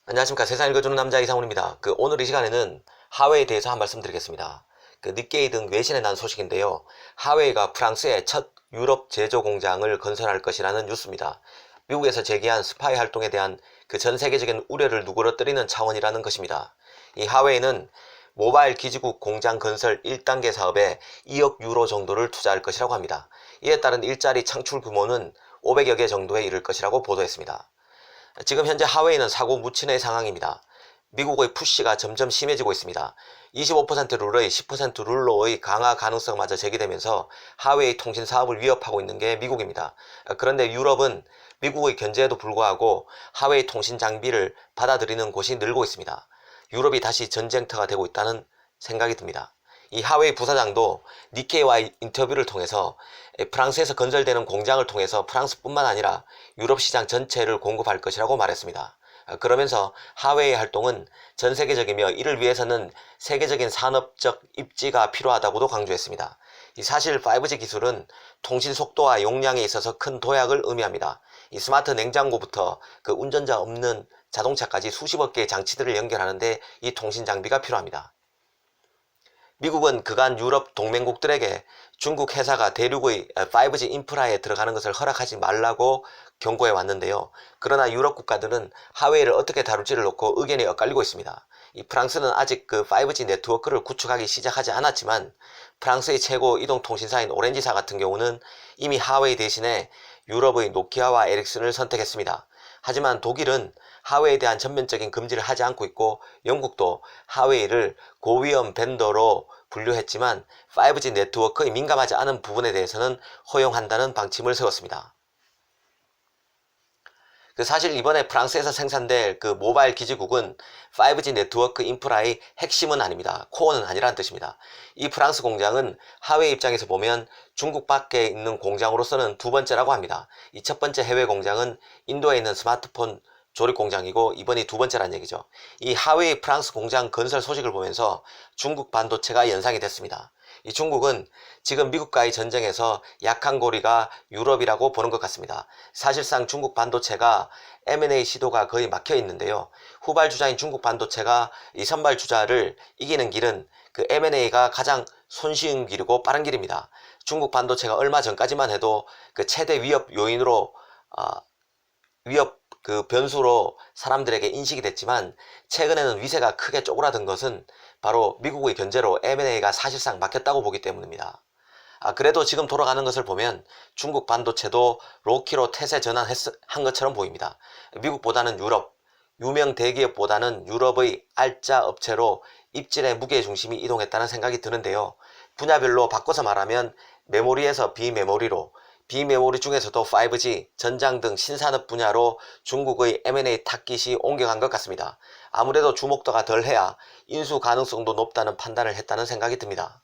안녕하십니까. 세상 읽어주는 남자 이상훈입니다. 오늘 이 시간에는 하웨이에 대해서 한 말씀 드리겠습니다. 니케이 등 외신에 난 소식인데요. 하웨이가 프랑스의 첫 유럽 제조 공장을 건설할 것이라는 뉴스입니다. 미국에서 제기한 스파이 활동에 대한 전 세계적인 우려를 누그러뜨리는 차원이라는 것입니다. 이 하웨이는 모바일 기지국 공장 건설 1단계 사업에 2억 유로 정도를 투자할 것이라고 합니다. 이에 따른 일자리 창출 규모는 500여 개 정도에 이를 것이라고 보도했습니다. 지금 현재 하웨이는 사고 묻힌의 상황입니다. 미국의 푸시가 점점 심해지고 있습니다. 25% 룰의 10% 룰로의 강화 가능성마저 제기되면서 하웨이 통신 사업을 위협하고 있는 게 미국입니다. 그런데 유럽은 미국의 견제에도 불구하고 하웨이 통신 장비를 받아들이는 곳이 늘고 있습니다. 유럽이 다시 전쟁터가 되고 있다는 생각이 듭니다. 이 하웨이 부사장도 니케이와의 인터뷰를 통해서 프랑스에서 건설되는 공장을 통해서 프랑스뿐만 아니라 유럽 시장 전체를 공급할 것이라고 말했습니다. 그러면서 하웨이 활동은 전 세계적이며 이를 위해서는 세계적인 산업적 입지가 필요하다고도 강조했습니다. 사실 5G 기술은 통신 속도와 용량에 있어서 큰 도약을 의미합니다. 이 스마트 냉장고부터 운전자 없는 자동차까지 수십억 개의 장치들을 연결하는데 이 통신 장비가 필요합니다. 미국은 그간 유럽 동맹국들에게 중국 회사가 대륙의 5G 인프라에 들어가는 것을 허락하지 말라고 경고해 왔는데요. 그러나 유럽 국가들은 하웨이를 어떻게 다룰지를 놓고 의견이 엇갈리고 있습니다. 이 프랑스는 아직 5G 네트워크를 구축하기 시작하지 않았지만 프랑스의 최고 이동통신사인 오렌지사 같은 경우는 이미 하웨이 대신에 유럽의 노키아와 에릭슨을 선택했습니다. 하지만 독일은 하웨이에 대한 전면적인 금지를 하지 않고 있고 영국도 하웨이를 고위험 벤더로 분류했지만 5G 네트워크에 민감하지 않은 부분에 대해서는 허용한다는 방침을 세웠습니다. 사실 이번에 프랑스에서 생산될 모바일 기지국은 5G 네트워크 인프라의 핵심은 아닙니다. 코어는 아니라는 뜻입니다. 이 프랑스 공장은 하웨이 입장에서 보면 중국 밖에 있는 공장으로서는 두 번째라고 합니다. 이 첫 번째 해외 공장은 인도에 있는 스마트폰 조립 공장이고 이번이 두 번째란 얘기죠. 이 하웨이 프랑스 공장 건설 소식을 보면서 중국 반도체가 연상이 됐습니다. 이 중국은 지금 미국과의 전쟁에서 약한 고리가 유럽이라고 보는 것 같습니다. 사실상 중국 반도체가 M&A 시도가 거의 막혀 있는데요. 후발 주자인 중국 반도체가 이 선발 주자를 이기는 길은 M&A가 가장 손쉬운 길이고 빠른 길입니다. 중국 반도체가 얼마 전까지만 해도 최대 위협 요인으로 위협 변수로 사람들에게 인식이 됐지만 최근에는 위세가 크게 쪼그라든 것은 바로 미국의 견제로 M&A가 사실상 막혔다고 보기 때문입니다. 그래도 지금 돌아가는 것을 보면 중국 반도체도 로키로 태세 전환한 것처럼 보입니다. 미국보다는 유럽, 유명 대기업보다는 유럽의 알짜 업체로 입질의 무게 중심이 이동했다는 생각이 드는데요. 분야별로 바꿔서 말하면 메모리에서 비메모리로, 비메모리 중에서도 5G, 전장 등 신산업 분야로 중국의 M&A 타깃이 옮겨간 것 같습니다. 아무래도 주목도가 덜해야 인수 가능성도 높다는 판단을 했다는 생각이 듭니다.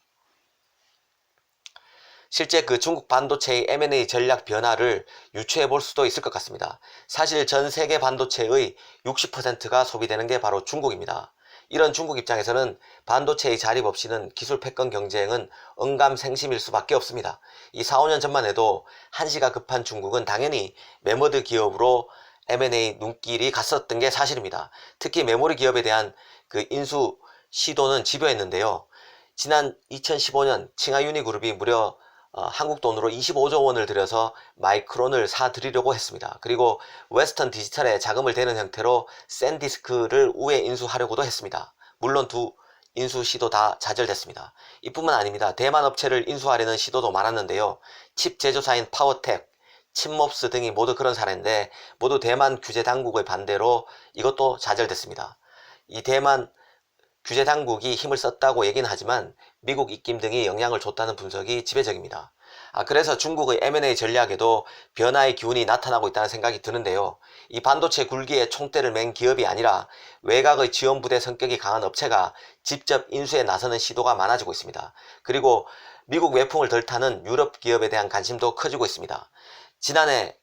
실제 중국 반도체의 M&A 전략 변화를 유추해 볼 수도 있을 것 같습니다. 사실 전 세계 반도체의 60%가 소비되는 게 바로 중국입니다. 이런 중국 입장에서는 반도체의 자립 없이는 기술 패권 경쟁은 언감생심일 수밖에 없습니다. 이 4, 5년 전만 해도 한시가 급한 중국은 당연히 메모드 기업으로 M&A 눈길이 갔었던 게 사실입니다. 특히 메모리 기업에 대한 인수 시도는 집요했는데요. 지난 2015년 칭하유니그룹이 무려 한국 돈으로 25조 원을 들여서 마이크론을 사들이려고 했습니다. 그리고 웨스턴 디지털에 자금을 대는 형태로 샌디스크를 우회 인수하려고도 했습니다. 물론 두 인수 시도 다 좌절됐습니다. 이뿐만 아닙니다. 대만 업체를 인수하려는 시도도 많았는데요. 칩 제조사인 파워텍, 칩몹스 등이 모두 그런 사례인데 모두 대만 규제 당국의 반대로 이것도 좌절됐습니다. 이 대만 규제 당국이 힘을 썼다고 얘기는 하지만 미국 입김 등이 영향을 줬다는 분석이 지배적입니다. 그래서 중국의 M&A 전략에도 변화의 기운이 나타나고 있다는 생각이 드는데요. 이 반도체 굴기에 총대를 맨 기업이 아니라 외곽의 지원부대 성격이 강한 업체가 직접 인수에 나서는 시도가 많아지고 있습니다. 그리고 미국 외풍을 덜 타는 유럽 기업에 대한 관심도 커지고 있습니다. 지난해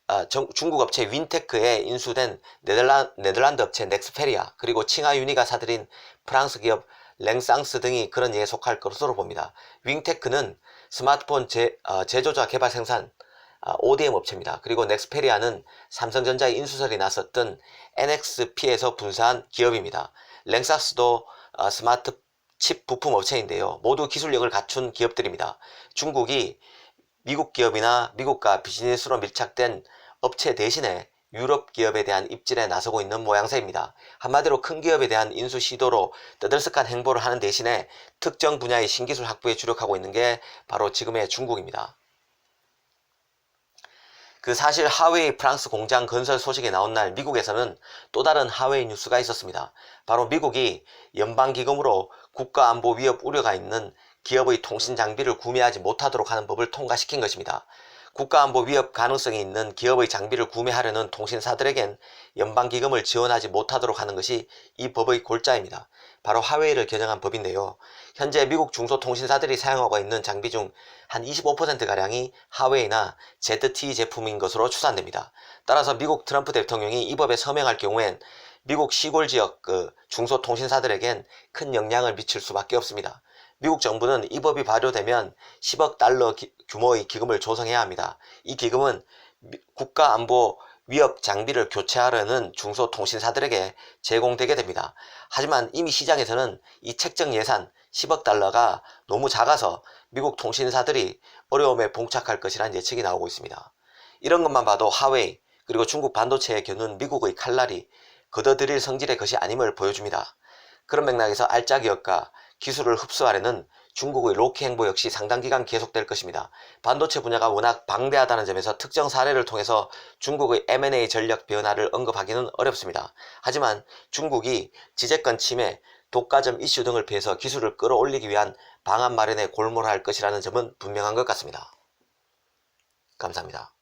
중국 업체 윈테크에 인수된 네덜란드 업체 넥스페리아 그리고 칭하유니가 사들인 프랑스 기업 랭상스 등이 그런 예에 속할 것으로 봅니다. 윈테크는 스마트폰 제조자 개발 생산 ODM 업체입니다. 그리고 넥스페리아는 삼성전자의 인수설이 났었던 NXP에서 분사한 기업입니다. 랭삭스도 스마트 칩 부품 업체인데요. 모두 기술력을 갖춘 기업들입니다. 중국이 미국 기업이나 미국과 비즈니스로 밀착된 업체 대신에 유럽 기업에 대한 입질에 나서고 있는 모양새입니다. 한마디로 큰 기업에 대한 인수 시도로 떠들썩한 행보를 하는 대신에 특정 분야의 신기술 확보에 주력하고 있는 게 바로 지금의 중국입니다. 사실 하웨이 프랑스 공장 건설 소식이 나온 날 미국에서는 또 다른 하웨이 뉴스가 있었습니다. 바로 미국이 연방기금으로 국가안보 위협 우려가 있는 기업의 통신 장비를 구매하지 못하도록 하는 법을 통과시킨 것입니다. 국가안보 위협 가능성이 있는 기업의 장비를 구매하려는 통신사들에겐 연방기금을 지원하지 못하도록 하는 것이 이 법의 골자입니다. 바로 하웨이를 겨냥한 법인데요. 현재 미국 중소통신사들이 사용하고 있는 장비 중 한 25%가량이 하웨이나 ZTE 제품인 것으로 추산됩니다. 따라서 미국 트럼프 대통령이 이 법에 서명할 경우엔 미국 시골 지역 중소통신사들에겐 큰 영향을 미칠 수밖에 없습니다. 미국 정부는 이 법이 발효되면 10억 달러 규모의 기금을 조성해야 합니다. 이 기금은 국가안보 위협 장비를 교체하려는 중소통신사들에게 제공되게 됩니다. 하지만 이미 시장에서는 이 책정 예산 10억 달러가 너무 작아서 미국 통신사들이 어려움에 봉착할 것이라는 예측이 나오고 있습니다. 이런 것만 봐도 하웨이 그리고 중국 반도체에 겨눈 미국의 칼날이 거둬들일 성질의 것이 아님을 보여줍니다. 그런 맥락에서 알짜 기업과 기술을 흡수하려는 중국의 로키 행보 역시 상당 기간 계속될 것입니다. 반도체 분야가 워낙 방대하다는 점에서 특정 사례를 통해서 중국의 M&A 전략 변화를 언급하기는 어렵습니다. 하지만 중국이 지재권 침해, 독과점 이슈 등을 피해서 기술을 끌어올리기 위한 방안 마련에 골몰할 것이라는 점은 분명한 것 같습니다. 감사합니다.